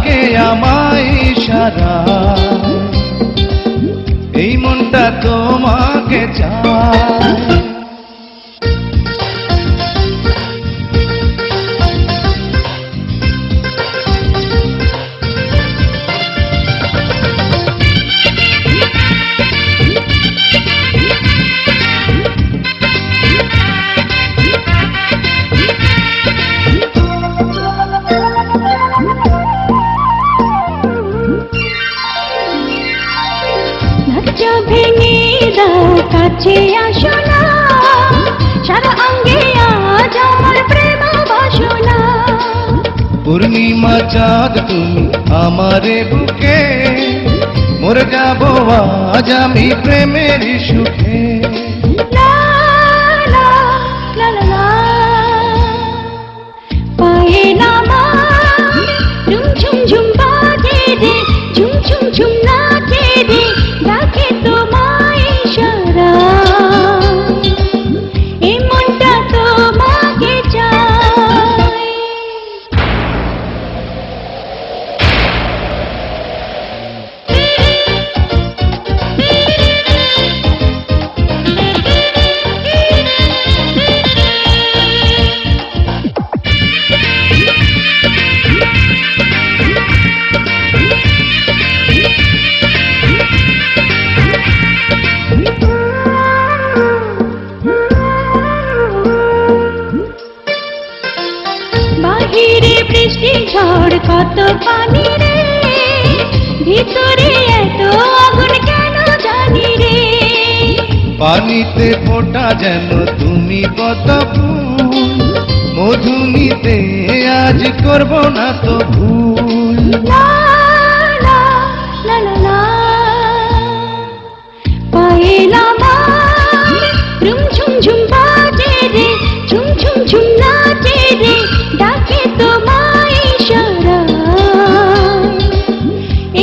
ডাকে আমায় ইশারায়, এই মনটা তোমাকে চায়। ভেঙে দাও, কাছে আসো না, সারা অঙ্গে আজ আমার প্রেম বাসনা। পূর্ণিমা চাঁদ তুমি আমারে বুকে, মরে যাব আজ আমি প্রেমের সুখে। লা লা লা লা লা, পায়ে নামাজ ঝুম ঝুম ঝুম বাজে রে, ঝুম ঝুম ঝুম নাচে রে, ডাকে তোমায় ইশারায়, এই মনটা তোমাকে চায়। বাহিরে বৃষ্টি ঝড় কত পানি রে, ভিতরে এত আগুন কেন জানি রে। পানিতে ফোটা যেন তুমি কত ফুল, মধু নিতে আজ করব না তো ভুল। লা লা লা লা লা, পায়ে নামাজ ঝুম ঝুম ঝুম বাজে রে, ঝুম ঝুম ঝুম নাচে রে, ডাকে তোমায় ইশারায়,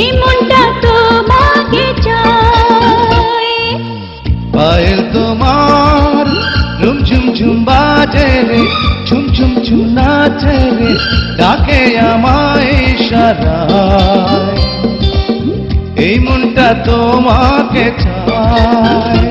এই মনটা তোমাকে চায়। পায়েল তোমার ঝুম ঝুম ঝুম বাজে রে, ঝুম ঝুম ঝুম নাচে রে, ডাকে আমায় ইশারায়, এই মনটা তোমাকে চায়।